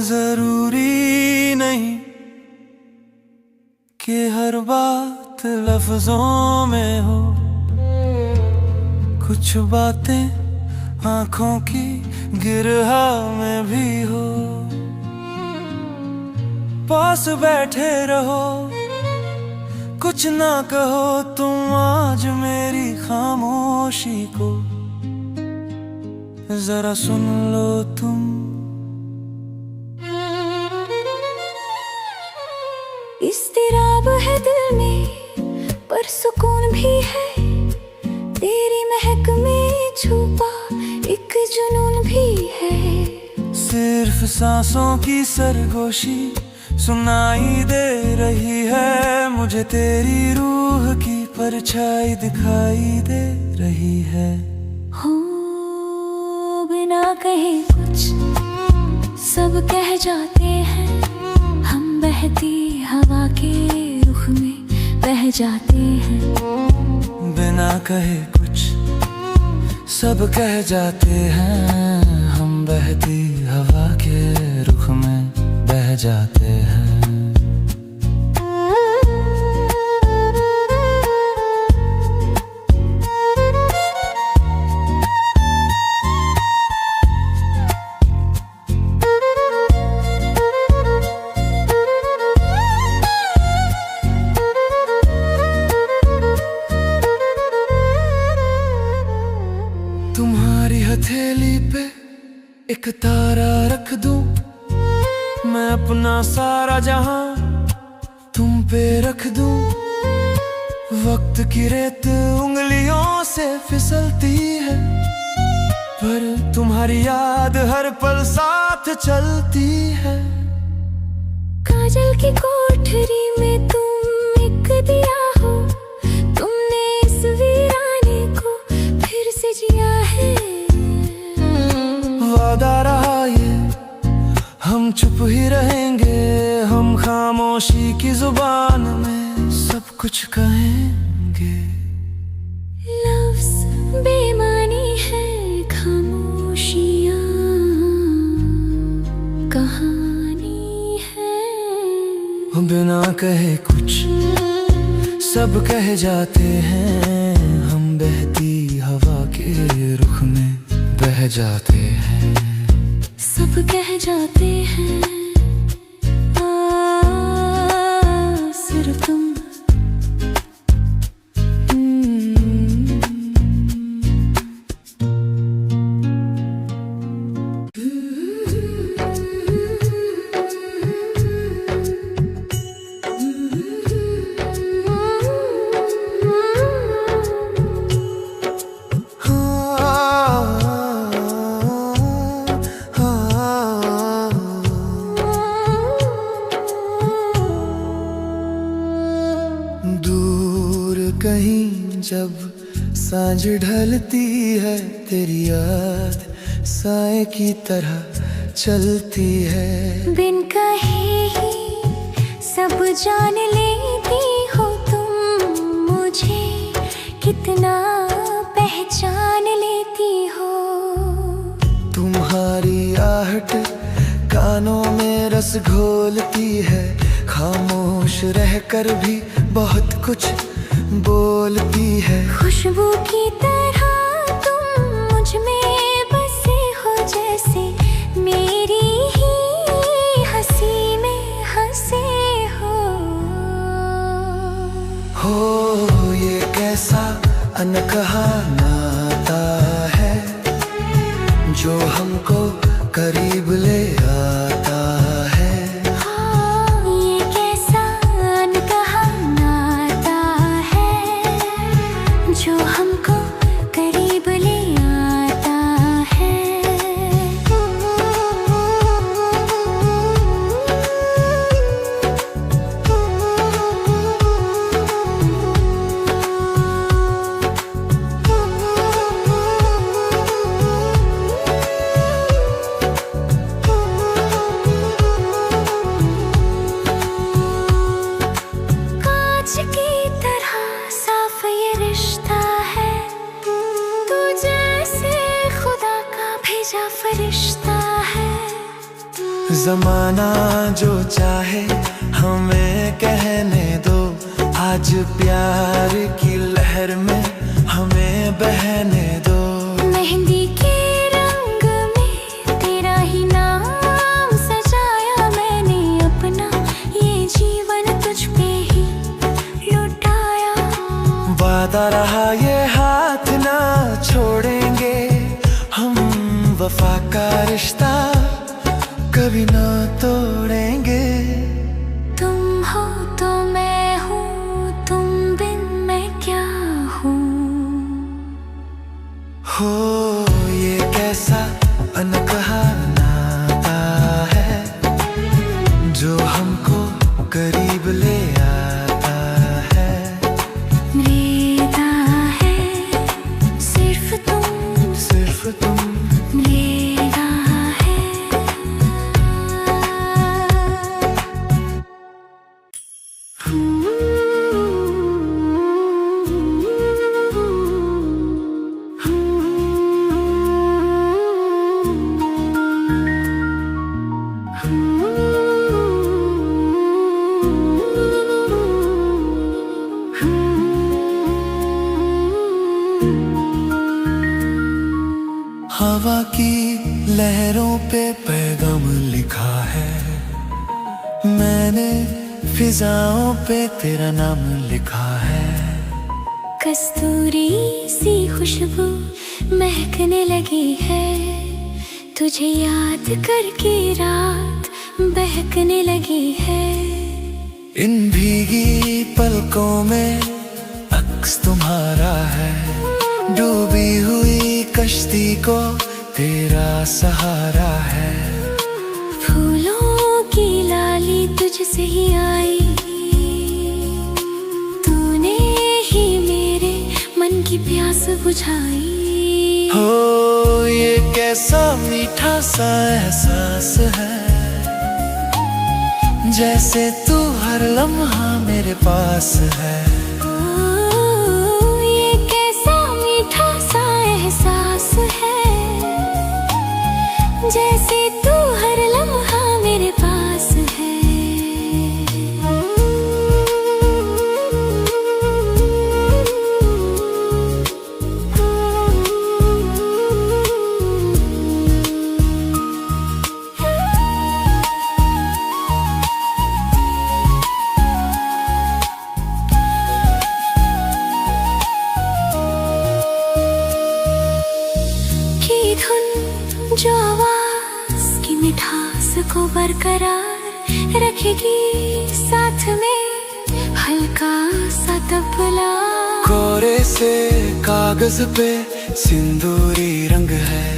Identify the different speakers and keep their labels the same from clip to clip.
Speaker 1: जरूरी नहीं कि हर बात लफ्जों में हो, कुछ बातें आंखों की गिरहा में भी हो। पास बैठे रहो, कुछ ना कहो तुम आज मेरी खामोशी को, जरा सुन लो तुम।
Speaker 2: इज़्तिराब है दिल में पर सुकून भी है, तेरी महक में छुपा एक जुनून भी है।
Speaker 1: सिर्फ सांसों की सरगोशी सुनाई दे रही है, मुझे तेरी रूह की परछाई दिखाई दे रही है।
Speaker 2: हो बिना कहे कुछ सब कह जाते हैं, हम बहती हवा के रुख में बह जाते हैं।
Speaker 1: बिना कहे कुछ सब कह जाते हैं, हम बहती हवा के रुख में बह जाते हैं। तुम्हारी हथेली पे एक तारा रख दूं, मैं अपना सारा जहां तुम पे रख दूं। वक्त की रेत उंगलियों से फिसलती है, पर तुम्हारी याद हर पल साथ चलती है।
Speaker 2: काजल की कोठरी में तुम एक दिया हो, तुमने इस वीराने को फिर से जिया है।
Speaker 1: वादा रहा ये हम चुप ही रहेंगे, हम खामोशी की जुबान में सब कुछ कहेंगे।
Speaker 2: लफ्ज़ बेमानी है, खामोशियाँ कहानी है।
Speaker 1: बिना कहे कुछ सब कह जाते हैं, हम बहती हवा के रुख में बह जाते हैं।
Speaker 2: सब कह जाते हैं, सिर्फ तुम।
Speaker 1: दूर कहीं जब सांझ ढलती है, तेरी याद साए की तरह चलती है।
Speaker 2: बिन कहे ही सब जान लेती हो तुम, मुझे कितना पहचान लेती हो।
Speaker 1: तुम्हारी आहट कानों में रस घोलती है, खामोश रहकर भी बहुत कुछ बोलती है।
Speaker 2: खुशबू की तरह तुम मुझ में बसे हो, जैसे मेरी ही हंसी में हंसे हो।
Speaker 1: ये कैसा अनकहा नाता है, जो हमको करीब ले आता है।
Speaker 2: ये कैसा अनकहा नाता है, जो हमको करीब ले आता है।
Speaker 1: जमाना जो चाहे हमें कहने दो, आज प्यार की लहर में हमें बहने दो।
Speaker 2: मेहंदी के रंग में तेरा ही नाम सजाया मैंने अपना, ये जीवन तुझ पे ही लुटाया।
Speaker 1: वादा रहा ये हाथ ना छोड़ेंगे, हम वफा का रिश्ता कभी ना तोड़ेंगे।
Speaker 2: तुम हो तो मैं हूँ, तुम बिन मैं क्या हूँ।
Speaker 1: हो ये कैसा अनकहा नाता है, जो हमको करीब ले आता है।
Speaker 2: मेरा है सिर्फ तुम,
Speaker 1: सिर्फ तुम।
Speaker 2: मेरा है।
Speaker 1: हवा की लहरों पे पैगाम लिखा है, मैंने फिजाओं पे तेरा नाम लिखा है।
Speaker 2: कस्तूरी सी खुशबू महकने लगी है, तुझे याद करके रात बहकने लगी है।
Speaker 1: इन भीगी पलकों में अक्स तुम्हारा है, डूबी हुई कश्ती को तेरा सहारा है।
Speaker 2: फूलों की लाली तुझसे ही आई, तूने ही मेरे मन की प्यास बुझाई।
Speaker 1: हो ये कैसा मीठा सा एहसास है, जैसे तू हर लम्हा मेरे पास है।
Speaker 2: ये कैसा मीठा सा एहसास है, जैसे तू हर लम्हा मेरे पास है। की धुन जो आवाज की मिठास को बरकरार रखेगी, साथ में हल्का सा तबला।
Speaker 1: कोरे से कागज पे सिंदूरी रंग है,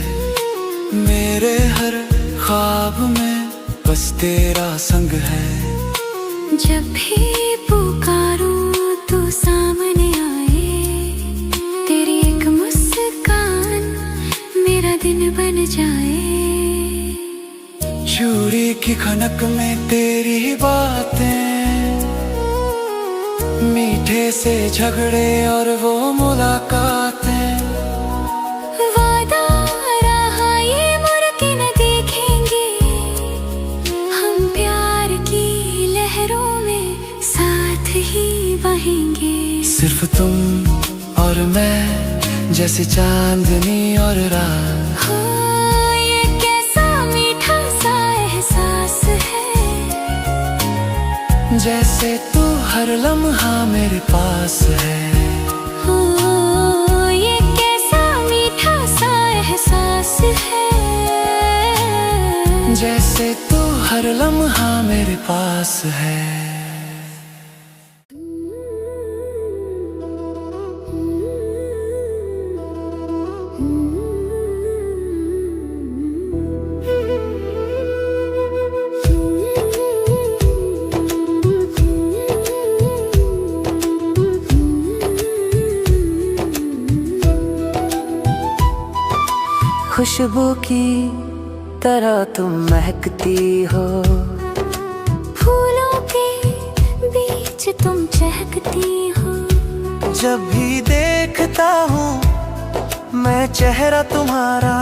Speaker 1: मेरे हर ख्वाब में बस तेरा संग है।
Speaker 2: जब भी पुकारूं तू सामने आए, तेरी एक मुस्कान मेरा दिन बन जाए।
Speaker 1: चूड़ी की खनक में तेरी बातें, मीठे से झगड़े और वो मुलाकातें।
Speaker 2: वादा रहा ये मुड़ के न देखेंगे, हम प्यार की लहरों में साथ ही बहेंगे।
Speaker 1: सिर्फ तुम और मैं, जैसे चांदनी और रात।
Speaker 2: हो ये कैसा मीठा सा एहसास है,
Speaker 1: जैसे तू हर लम्हा मेरे पास है।
Speaker 2: हो ये कैसा मीठा सा एहसास है,
Speaker 1: जैसे तू हर लम्हा मेरे पास है। खुशबू की तरह तुम महकती हो,
Speaker 2: फूलों के बीच तुम चहकती हो।
Speaker 1: जब भी देखता हूँ मैं चेहरा तुम्हारा,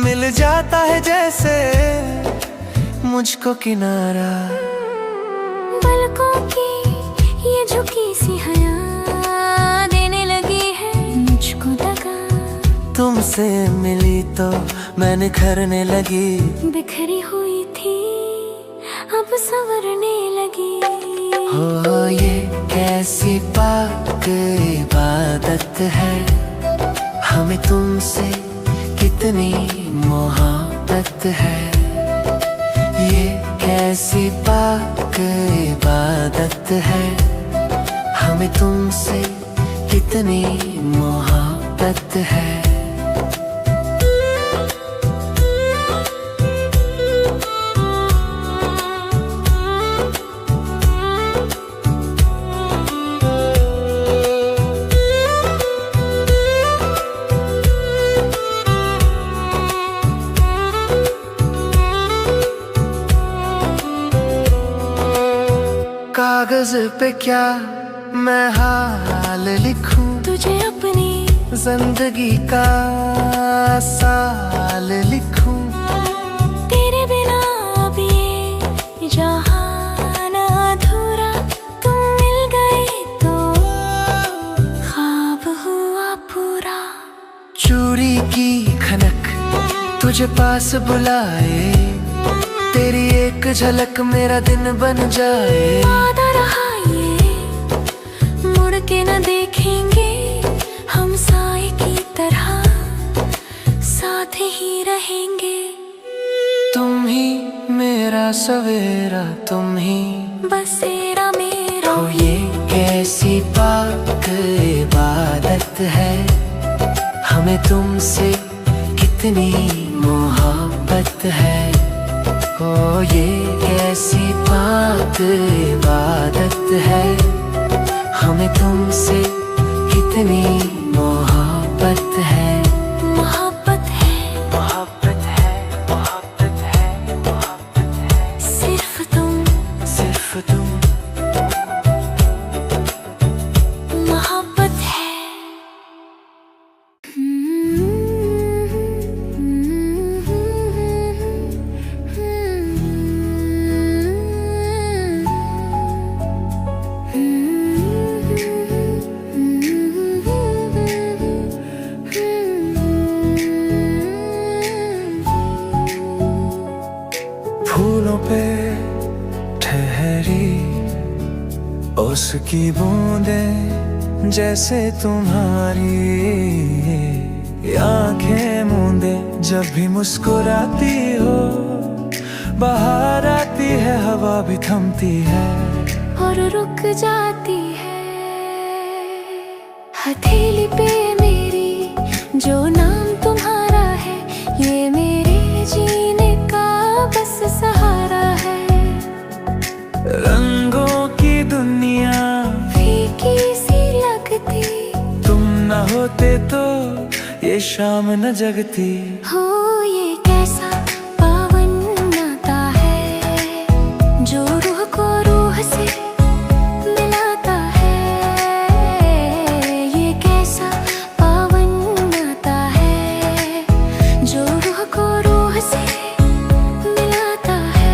Speaker 1: मिल जाता है जैसे मुझको किनारा।
Speaker 2: पलकों की ये झुकी सी हया देने लगी है मुझको दगा।
Speaker 1: तुमसे मिली तो मैं निखरने लगी।
Speaker 2: बिखरी हुई थी अब संवरने लगी।
Speaker 1: हो ये कैसी पाक इबादत है, हमें तुमसे कितनी मोहब्बत है। ये कैसी पाक इबादत है, हमें तुमसे कितनी मोहब्बत है। कागज पे क्या मैं हाल लिखूं,
Speaker 2: तुझे अपनी
Speaker 1: जिंदगी का साल लिखूं।
Speaker 2: तेरे बिना अब ये जहान अधूरा। तुम मिल गए तो ख्वाब हुआ पूरा।
Speaker 1: चूड़ी की खनक तुझे पास बुलाए, तेरी एक झलक मेरा दिन बन जाए।
Speaker 2: वादा रहा ये मुड़ के न देखेंगे, हम साए की तरह साथ ही रहेंगे।
Speaker 1: तुम ही मेरा सवेरा, तुम ही
Speaker 2: बसेरा मेरा।
Speaker 1: हो ये कैसी पाक इबादत है, हमें तुमसे कितनी मोहब्बत है। ओ ये कैसी पाक इबादत है, हमें तुमसे कितनी मोहब्बत है।
Speaker 2: मोहब्बत है,
Speaker 1: मोहब्बत है, मोहब्बत है, मोहब्बत है।
Speaker 2: सिर्फ तुम,
Speaker 1: सिर्फ तुम।
Speaker 2: मोहब्बत है।
Speaker 1: फूलों पे ठहरी उसकी बूंदें जैसे तुम्हारी आंखें मूंदे। जब भी मुस्कुराती हो बाहर आती है, हवा भी थमती है
Speaker 2: और रुक जाती है। हथेली पे मेरी जो नाम तुम्हारा है, ये मेरे जीने का बस सहारा है।
Speaker 1: रंगों की दुनिया
Speaker 2: फीकी सी लगती,
Speaker 1: तुम न होते तो ये शाम न जगती।
Speaker 2: हो ये कैसा पावन नाता है, जो रूह को रूह से मिलाता है। ये कैसा पावन नाता है, जो रूह को रूह से मिलाता है।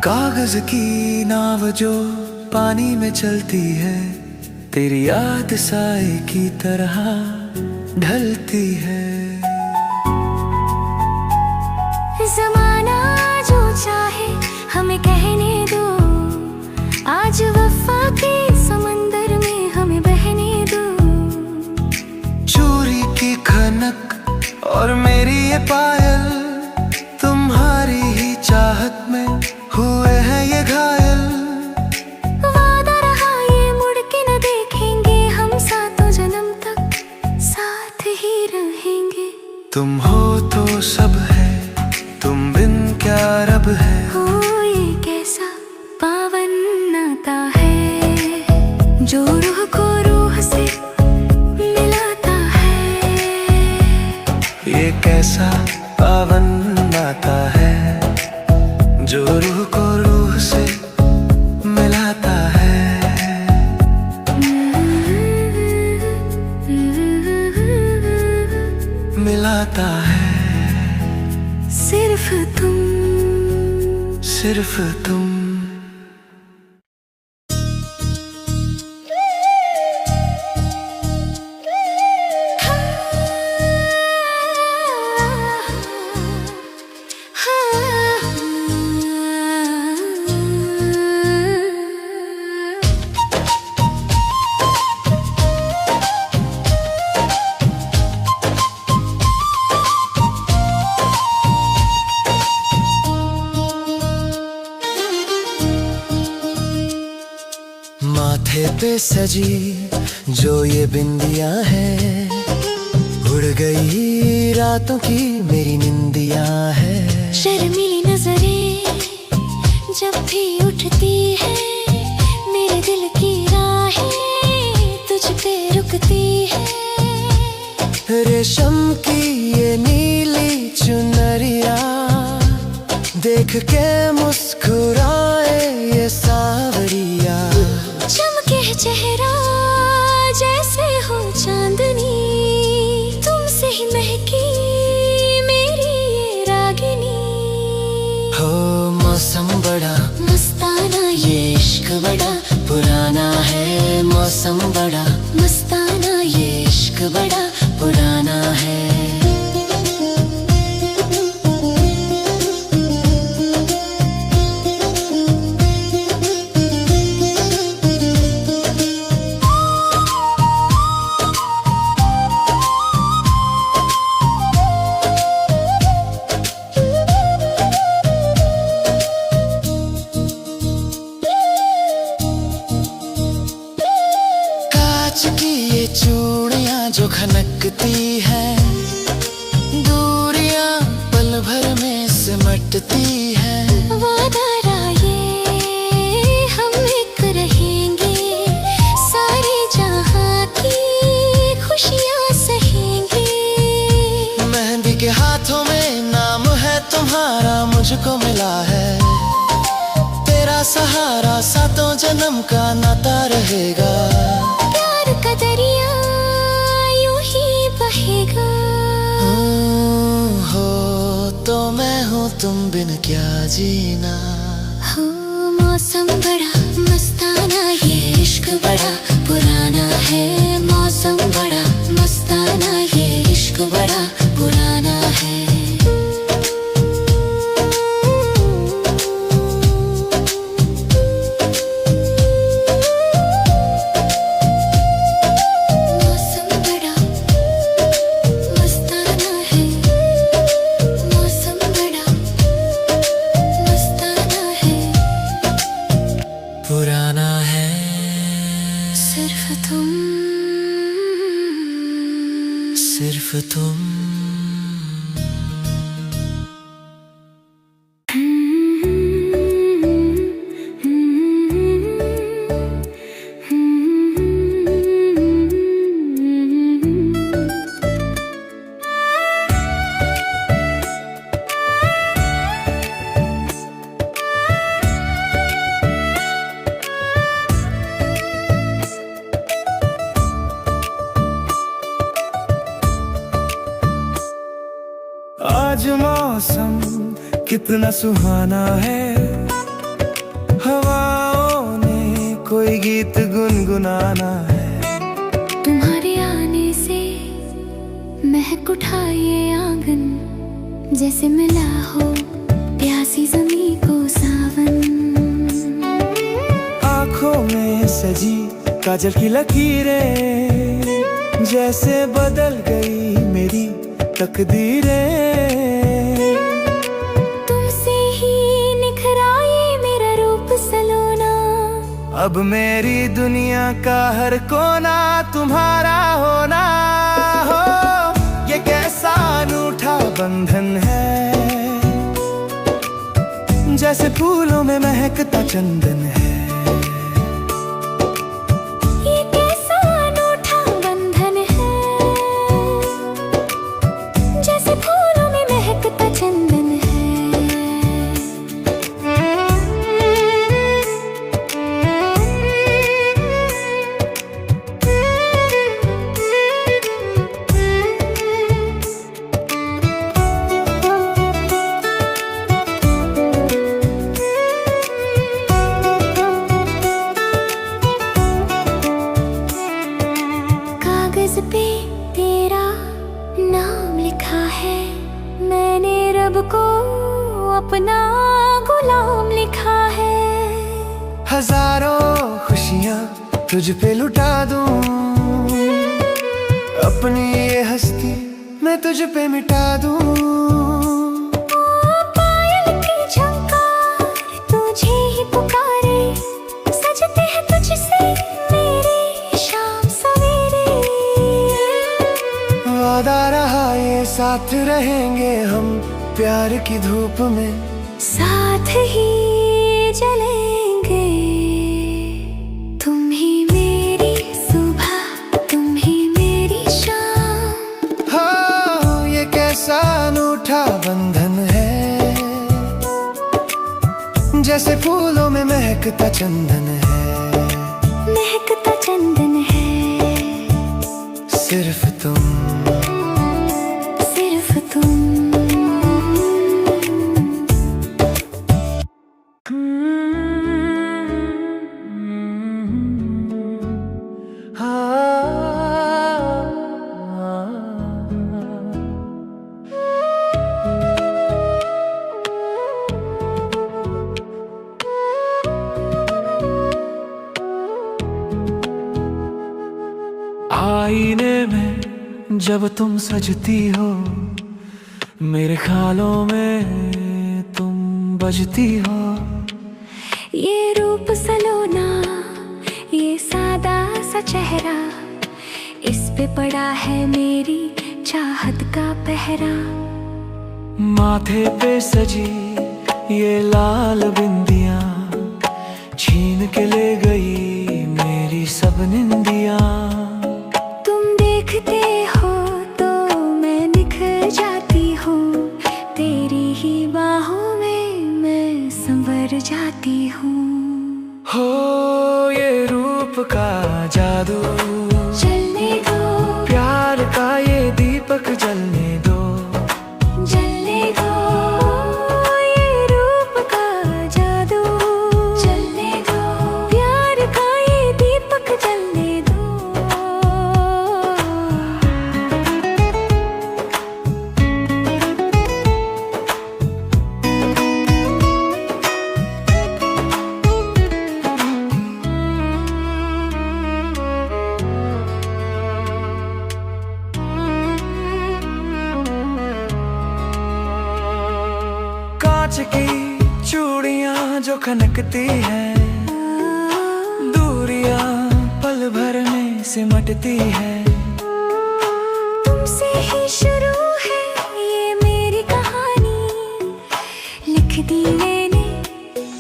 Speaker 1: कागज की नाव जो पानी में चलती है, तेरी याद साए की तरह ढलती है।
Speaker 2: ज़माना जो चाहे हमें कहने दो, आज वफा के समंदर में हमें बहने दो।
Speaker 1: चूड़ी की खनक और मेरी ये पायल, तुम्हारी ही चाहत में हुए हैं ये घायल।
Speaker 2: वादा रहा ये मुड़ के न देखेंगे, हम सातों जन्म तक साथ ही रहेंगे।
Speaker 1: तुम हो तो सब है, तुम बिन क्या रब है।
Speaker 2: हो ये कैसा
Speaker 1: आता है
Speaker 2: सिर्फ तुम,
Speaker 1: सिर्फ तुम। माथे पे सजी जो ये बिंदियां है, उड़ गई रातों की मेरी निंदियां है।
Speaker 2: शर्मीली नजरें जब भी उठती है, मेरे दिल की राहें तुझ पे रुकती है।
Speaker 1: रेशम की ये नीली चुनरिया देख के मुस्कुराए ये सावरिया।
Speaker 2: चमके चेहरा जैसे हो चांदनी, तुमसे ही महकी मेरी ये रागिनी।
Speaker 1: हो मौसम बड़ा
Speaker 2: मस्ताना,
Speaker 1: ये इश्क बड़ा पुराना है। मौसम बड़ा
Speaker 2: मस्ताना,
Speaker 1: ये इश्क बड़ा पुराना है। चूड़ियां जो खनकती है, दूरियां पल भर में सिमटती है।
Speaker 2: वादा ये हम एक रहेंगे, सारे जहां की खुशियां सहेंगे।
Speaker 1: मेहंदी के हाथों में नाम है तुम्हारा मुझको मिला है, तेरा सहारा सातों जन्म का नाता रहेगा।
Speaker 2: का दरिया यूं ही बहेगा।
Speaker 1: हो तो मैं हूँ तुम बिन क्या जीना।
Speaker 2: हो मौसम बड़ा मस्ताना, ये इश्क बड़ा पुराना है। मौसम बड़ा मस्ताना, ये इश्क बड़ा पुराना है।
Speaker 1: पुराना है
Speaker 2: सिर्फ तुम,
Speaker 1: सिर्फ तुम। आज मौसम कितना सुहाना है, हवाओं ने कोई गीत गुनगुनाना है।
Speaker 2: तुम्हारे आने से महक उठा ये आंगन, जैसे मिला हो प्यासी ज़मीं को सावन।
Speaker 1: आँखों में सजी काजल की लकीरें, जैसे बदल गई मेरी तकदीरें।
Speaker 2: तुमसे ही निखरा ये मेरा रूप सलोना,
Speaker 1: अब मेरी दुनिया का हर कोना तुम्हारा होना। हो ये कैसा अनूठा बंधन है, जैसे फूलों में महकता चंदन है।
Speaker 2: कागज पे तेरा नाम लिखा है, मैंने रब को अपना गुलाम लिखा है।
Speaker 1: हजारों खुशियाँ तुझ पे लुटा दूं, अपनी ये हस्ती मैं तुझ पे मिटा दूं।
Speaker 2: पायल की झंकार तुझे ही पुकारे, सजते हैं तुझसे मेरे शाम सवेरे।
Speaker 1: वादा रहा ये साथ रहेंगे हम प्यार की धूप में,
Speaker 2: साथ ही जलेंगे। तुम ही मेरी सुबह, तुम ही मेरी शाम।
Speaker 1: हाँ, ये कैसा अनूठा बंधन है, जैसे फूलों में महकता चंदन है।
Speaker 2: महकता चंदन है,
Speaker 1: सिर्फ तुम,
Speaker 2: सिर्फ तुम।
Speaker 1: आईने में जब तुम सजती हो, मेरे ख्यालों में तुम बजती हो।
Speaker 2: ये रूप सलोना, ये सादा सा चेहरा, इस पे पड़ा है मेरी चाहत का पहरा।
Speaker 1: माथे पे सजी ये लाल बिंदियां, छीन के ले गई मेरी सब निंदियां।
Speaker 2: तुम देखते हो तो मैं निखर जाती हूँ, तेरी ही बाहों में मैं संवर जाती हूँ।
Speaker 1: हो ये रूप का जादू,
Speaker 2: चलने दो
Speaker 1: प्यार का ये दीपक जलने दो।
Speaker 2: जलने दो ये रूप का जादू, चलने दो प्यार का ये दीपक जलने दो।
Speaker 1: कांच की चूड़ियां जो खनकती हैं, दूरियां पल भर में सिमटती है।
Speaker 2: तुमसे ही शुरू है ये मेरी कहानी, लिख दी मैंने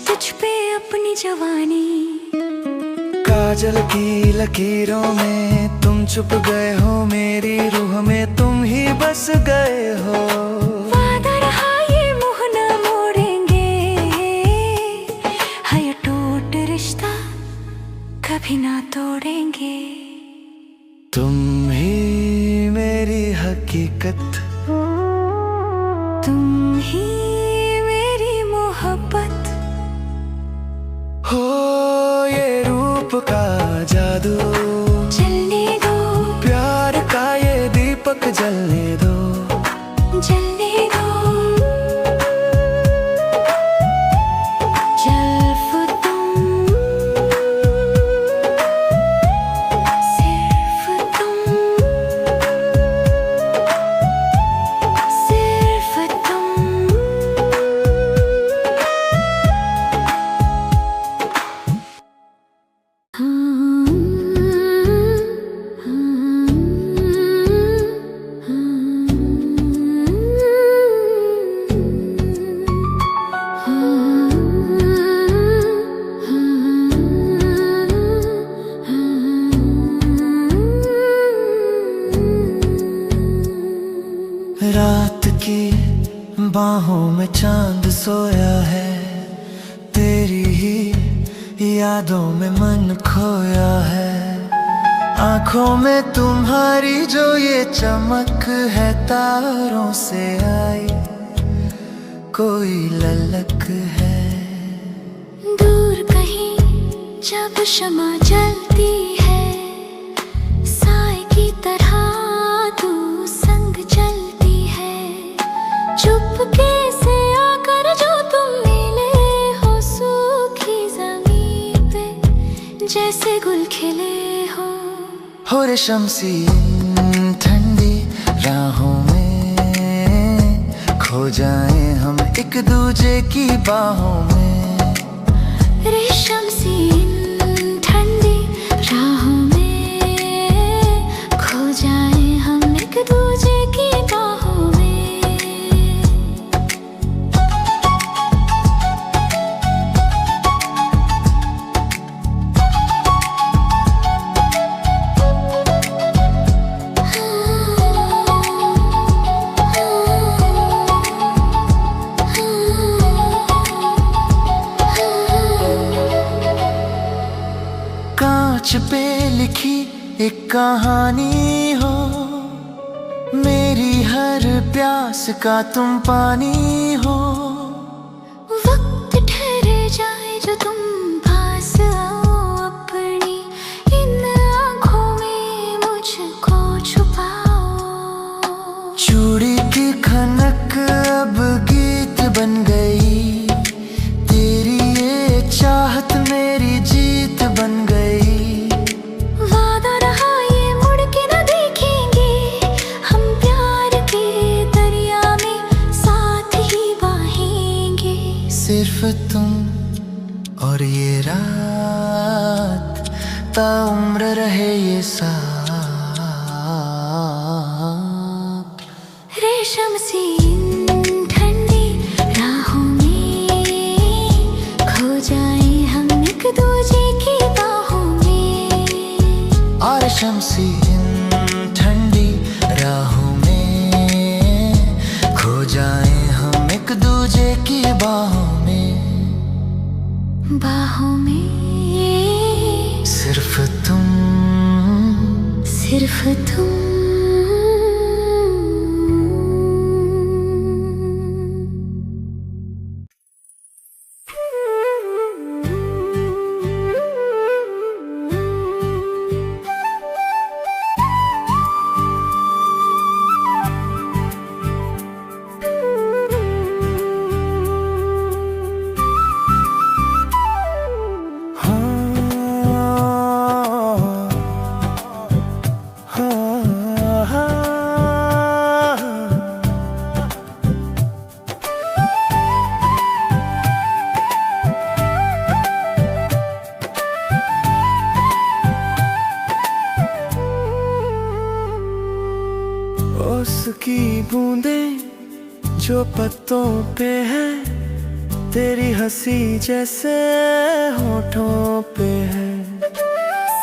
Speaker 2: तुझ पे अपनी जवानी।
Speaker 1: काजल की लकीरों में तुम छुप गए हो, मेरी रूह में तुम ही बस गए हो।
Speaker 2: वादा रहा ये मुँह न मोड़ेंगे, है ये टूट रिश्ता कभी ना तोड़ेंगे।
Speaker 1: तुम ही मेरी हकीकत,
Speaker 2: तुम ही मेरी मोहब्बत।
Speaker 1: हो ये रूप का जादू,
Speaker 2: चलने दो
Speaker 1: प्यार का ये दीपक जलने दो।
Speaker 2: जलने दो सिर्फ तुम, सिर्फ तुम, सिर्फ तुम।
Speaker 1: रात की बाहों में चांद सोया है, तेरी ही यादों में मन खोया है। आंखों में तुम्हारी जो ये चमक है, तारों से आई कोई ललक है।
Speaker 2: दूर कहीं जब शमा जलती है, साए की तरह
Speaker 1: हो रेशम सी ठंडी राहों में खो जाए हम एक दूजे की बाहों में।
Speaker 2: रेशम सी ठंडी राहों में खो जाए हम एक दूजे की बाहों में।
Speaker 1: कांच पे लिखी एक कहानी हो, मेरी हर प्यास का तुम पानी हो।
Speaker 2: वक्त ठहर जाए जो तुम पास आओ, अपनी इन आँखों में मुझको छुपाओ।
Speaker 1: चूड़ी की खनक अब गीत बन गई, तेरी ये चाहत मेरी जीत बन गई।
Speaker 2: वादा रहा ये मुड़ के न देखेंगे, हम प्यार के दरिया में साथ ही बहेंगे।
Speaker 1: सिर्फ तुम और ये रात, ताउम्र रहे ये साथ।
Speaker 2: रेशम सी ठंडी राहों में खो जाए हम एक दूजे की बाहों में।
Speaker 1: और रेशम सी ठंडी राहों में खो जाए हम एक दूजे की बाहों में।
Speaker 2: बाहों में
Speaker 1: सिर्फ तुम,
Speaker 2: सिर्फ तुम।
Speaker 1: उसकी बूंदें जो पत्तों पे है, तेरी हंसी जैसे होठों पे है।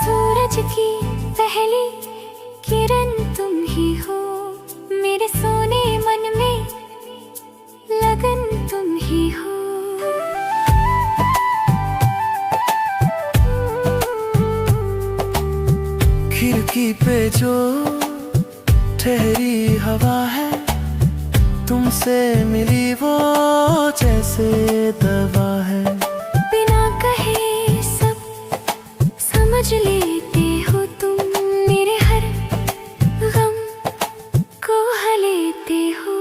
Speaker 2: सूरज की पहली किरण तुम ही हो, मेरे सोने मन में लगन तुम ही हो।
Speaker 1: खिड़की पे जो ठहरी हवा है, तुमसे मिली वो जैसे दवा है।
Speaker 2: बिना कहे सब समझ लेते हो तुम, मेरे हर गम को हलेते हो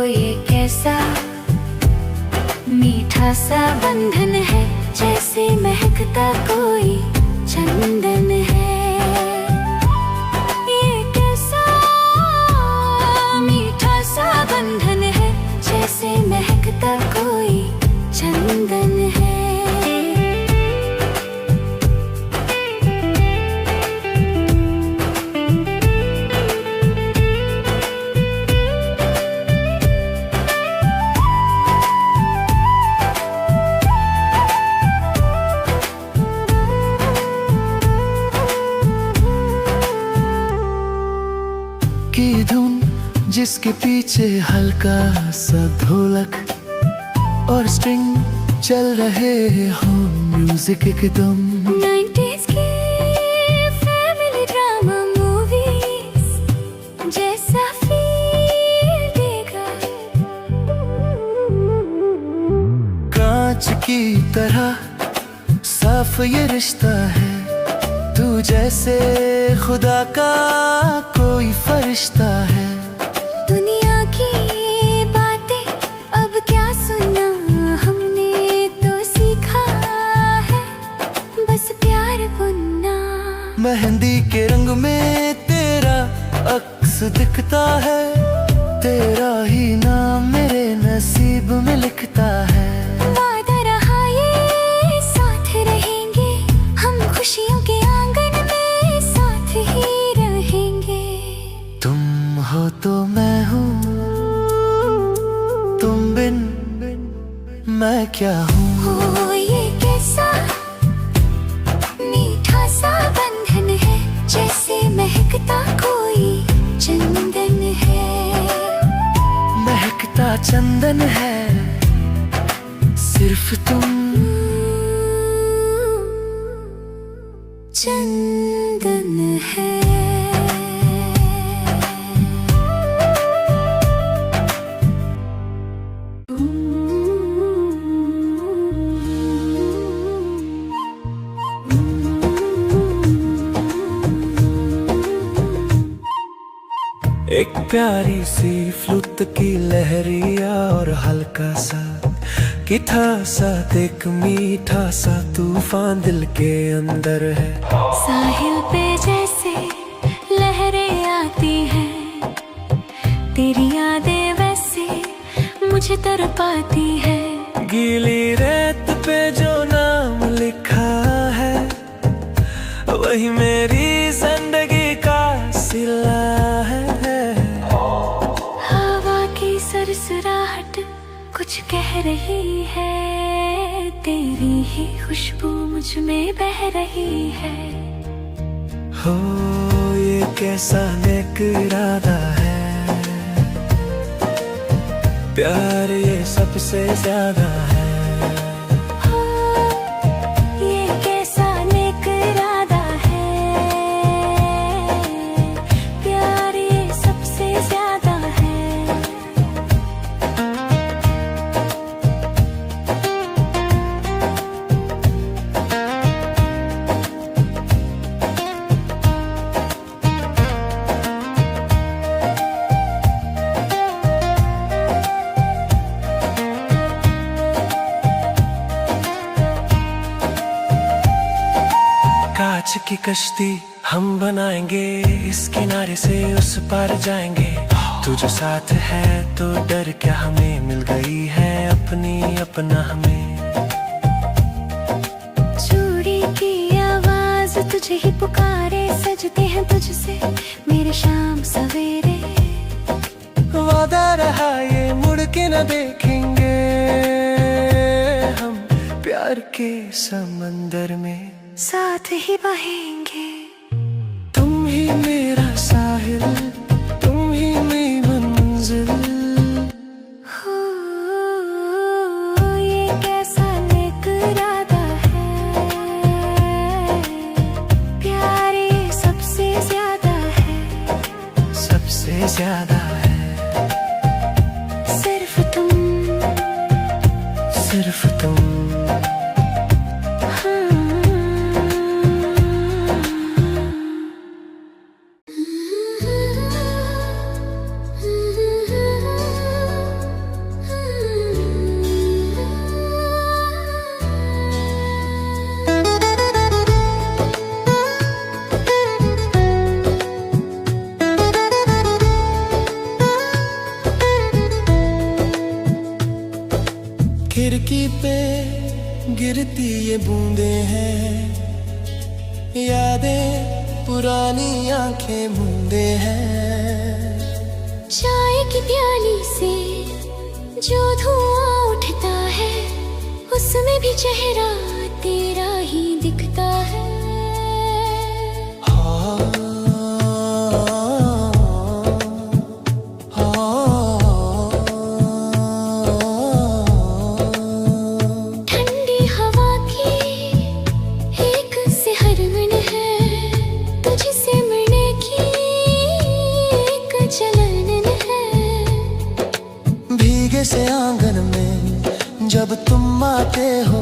Speaker 2: ये कैसा मीठा सा बंधन है, जैसे महकता कोई चंदन है। बंधन है जैसे महकता कोई चंदन है।
Speaker 1: की धुन जिसके पीछे हल्का सा ढोलक और स्ट्रिंग चल रहे हो, म्यूजिक एकदम
Speaker 2: 90s की फैमिली ड्रामा मूवीज जैसा फील देगा।
Speaker 1: कांच की तरह साफ ये रिश्ता है, तू जैसे खुदा का कोई फरिश्ता है।
Speaker 2: दुनिया की बातें अब क्या सुना, हमने तो सीखा है बस प्यार बुनना।
Speaker 1: मेहंदी के रंग में तेरा अक्स दिखता है, तेरा ही नाम मेरे नसीब में लिखता है।
Speaker 2: वादा रहा ये साथ रहेंगे, हम खुशियों के आंगन में साथ ही रहेंगे।
Speaker 1: तुम हो तो मैं हूँ, तुम बिन मैं क्या हूँ।
Speaker 2: हो ये कैसा मीठा सा बंधन है, जैसे महकता कोई चंदन है।
Speaker 1: महकता चंदन है सिर्फ तुम,
Speaker 2: चंदन है।
Speaker 1: एक प्यारी सी फ्लूट की लहरिया और हल्का सा किथा सा, एक मीठा सा तूफान दिल के अंदर है।
Speaker 2: साहिल पे जैसे लहरें आती हैं, तेरी यादें वैसे मुझे तड़पाती है।
Speaker 1: गीली रेत पे जो नाम लिखा है, वही मेरी जिंदगी का सिला है।
Speaker 2: हवा की सरसराहट कुछ कह रही है, तेरी ही खुशबू मुझ में बह रही है।
Speaker 1: हो ये कैसा नेक इरादा है, प्यार ये सबसे ज्यादा है।
Speaker 2: हो ये कैसा नेक इरादा है, प्यार ये सबसे ज्यादा है।
Speaker 1: कांच की कश्ती हम बनाएंगे, इस किनारे से उस पार जाएंगे। तू जो साथ है तो डर क्या, हमें मिल गई है अपनी अपना हमें।
Speaker 2: चूड़ी की आवाज तुझे ही पुकारे, सजते हैं तुझसे मेरे शाम सवेरे।
Speaker 1: वादा रहा ये मुड़ के न देखेंगे हम, प्यार के समंदर में
Speaker 2: साथ ही बहेंगे।
Speaker 1: तुम ही मेरा साहिल, तुम ही मेरी मंजिल।
Speaker 2: हो ये कैसा नेक इरादा है, प्यार ये सबसे ज्यादा है।
Speaker 1: सबसे ज्यादा है
Speaker 2: सिर्फ तुम,
Speaker 1: सिर्फ तुम। खिड़की पे गिरती ये बूंदें हैं, यादें पुरानी आंखें मूंदे हैं।
Speaker 2: चाय की प्याली से जो धुआं उठता है, उसमें भी चेहरा तेरा ही दिखता है। ठंडी हवा की एक सिहरन है, तुझसे मिलने की एक जलन है।
Speaker 1: भीगे से आंगन में जब तुम आते हो,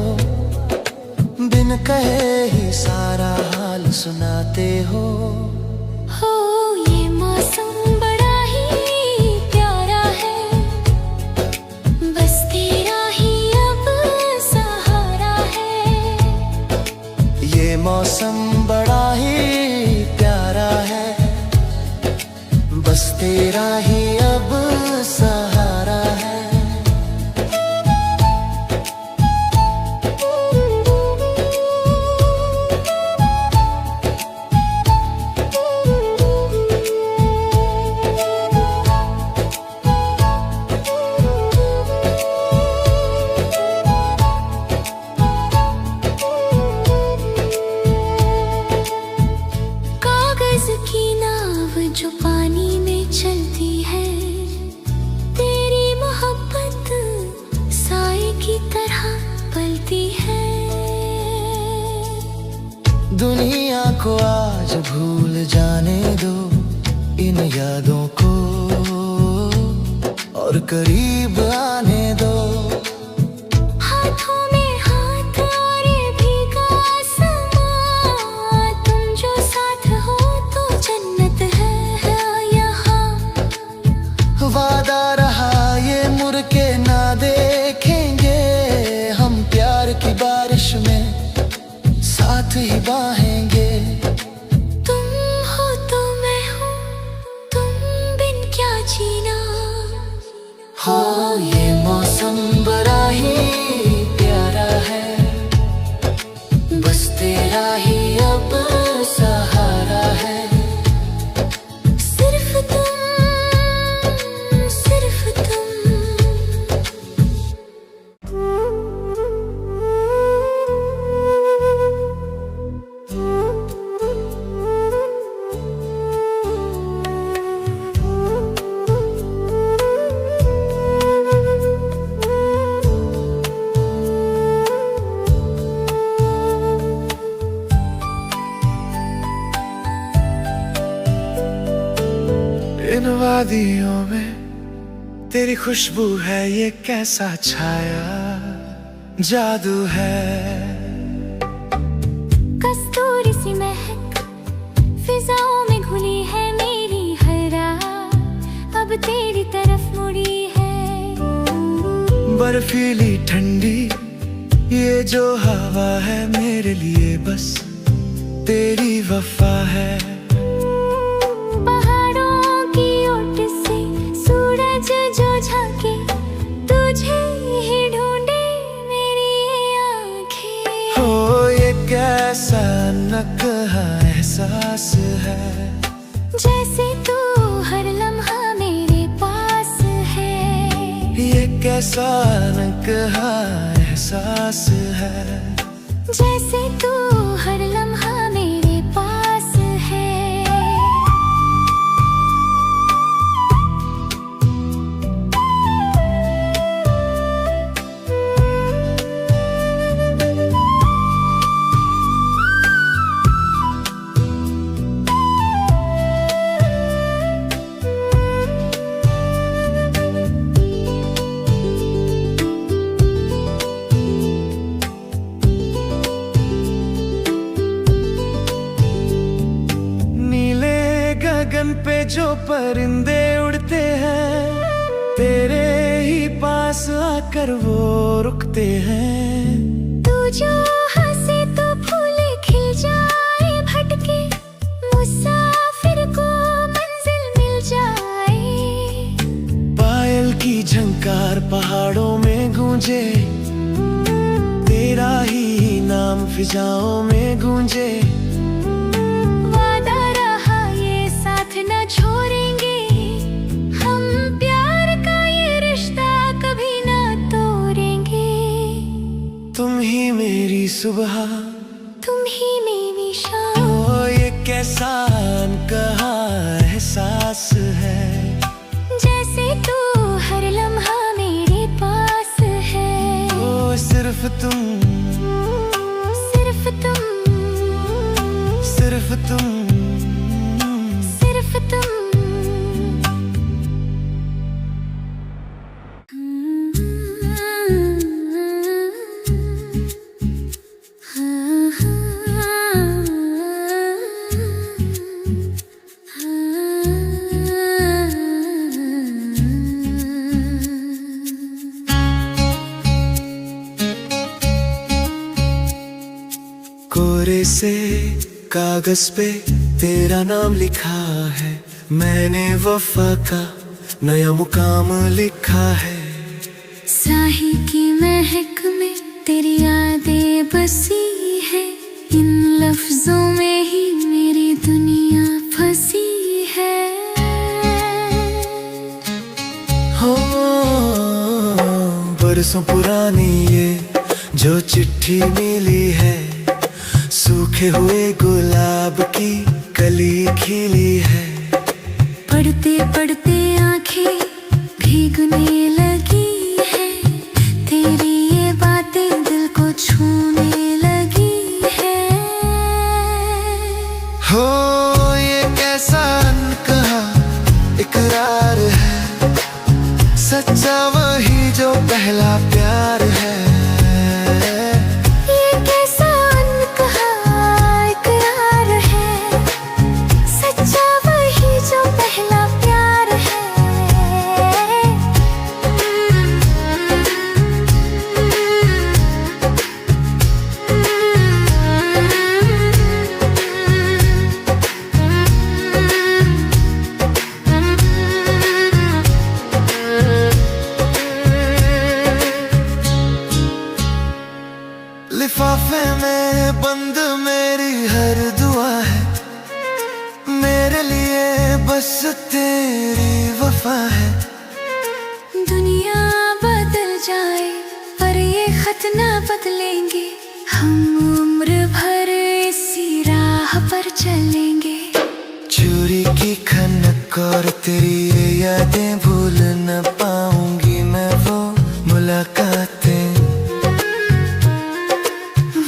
Speaker 1: बिन कहे ही सारा हाल सुनाते हो।
Speaker 2: हो ये मौसम बड़ा ही प्यारा है, बस तेरा ही अब सहारा है।
Speaker 1: ये मौसम बड़ा ही बस तेरा ही अब सहारा है।
Speaker 2: की नाव जो पानी में चलती है, तेरी मोहब्बत साए की तरह पलती है।
Speaker 1: दुनिया को आज भूल जाने दो इन यादों को, और करीब आने दो।
Speaker 2: हाथों में हाथ और ये भीगा आसमां, तुम जो साथ हो तो जन्नत है यहाँ।
Speaker 1: वादा रहा ये मुड़ के ना देखेंगे, हम प्यार की बारिश में साथ ही बहेंगे।
Speaker 2: तुम हो तो मैं हूँ, तुम बिन क्या जीना।
Speaker 1: हो ये मौसम बड़ा ही प्यारा है, बस तेरा ही अब सहारा है।
Speaker 2: सिर्फ तुम, सिर्फ तुम।
Speaker 1: इन वादियों में तेरी खुशबू है, ये कैसा छाया जादू है।
Speaker 2: कस्तूरी सी महक फिजाओं में घुली है, मेरी हर रात अब तेरी तरफ मुड़ी है।
Speaker 1: बर्फीली ठंडी ये जो हवा है, मेरे लिए बस तेरी वफा है।
Speaker 2: जो झांके तुझे ही ढूंढे मेरी आंखें।
Speaker 1: हो ये कैसा अनकहा एहसास है,
Speaker 2: जैसे तू हर लम्हा मेरे पास है।
Speaker 1: ये कैसा अनकहा एहसास है,
Speaker 2: जैसे तू हर लम्हा मेरे पास है।
Speaker 1: गगन पे जो परिंदे उड़ते हैं, तेरे ही पास आकर वो रुकते हैं।
Speaker 2: तू जो हंसे तो फूल खिल जाए, भटके मुसाफिर को मंजिल मिल जाए।
Speaker 1: पायल की झंकार पहाड़ों में गूंजे, तेरा ही नाम फिजाओं में गूंजे।
Speaker 2: न छोड़ेंगे हम प्यार का ये रिश्ता, कभी न तोड़ेंगे।
Speaker 1: तुम ही मेरी सुबह,
Speaker 2: तुम ही मेरी शाम।
Speaker 1: ओ ये कैसा अनकहा एहसास है,
Speaker 2: जैसे तू हर लम्हा मेरे पास है।
Speaker 1: ओ सिर्फ तुम,
Speaker 2: सिर्फ तुम,
Speaker 1: सिर्फ तुम,
Speaker 2: सिर्फ तुम।
Speaker 1: कोरे से कागज पे तेरा नाम लिखा है, मैंने वफा का नया मुकाम लिखा है।
Speaker 2: साही की महक में तेरी यादें बसी है, इन लफ्जों में ही मेरी दुनिया फंसी है।
Speaker 1: हो बरसों पुरानी ये जो चिट्ठी मिली है, सूखे हुए गुलाब की कली खिली है।
Speaker 2: पढ़ते पढ़ते आंखें भीगने लगी है, तेरी ये बातें दिल को छूने लगी है।
Speaker 1: हो ये कैसा अनकहा इकरार है, सच्चा वही जो पहला प्यार है।
Speaker 2: ये कैसा अनकहा इकरार है, सच्चा वही जो पहला प्यार है।
Speaker 1: लिफाफे में बंद मेरी हर दुआ है, मेरे लिए बस तेरी वफा है।
Speaker 2: दुनिया बदल जाए पर ये खत ना बदलेंगे, हम उम्र भर इसी राह पर चलेंगे।
Speaker 1: चोरी की खनक और तेरी ये यादें भूल न पाऊंगी मैं, वो मुलाकातें।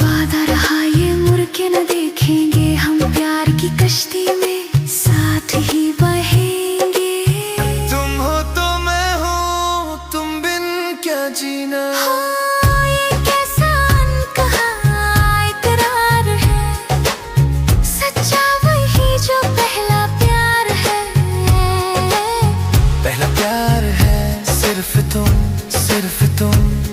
Speaker 2: वादा रहा ये मुड़ के न देखेंगे, हम प्यार की कश्ती में साथ ही बहेंगे।
Speaker 1: तुम हो तो मैं हूँ, तुम बिन क्या जीना।
Speaker 2: हाँ, ये कैसा अनकहा इकरार है, सच्चा वही जो पहला प्यार है।
Speaker 1: पहला प्यार है सिर्फ तुम, सिर्फ तुम।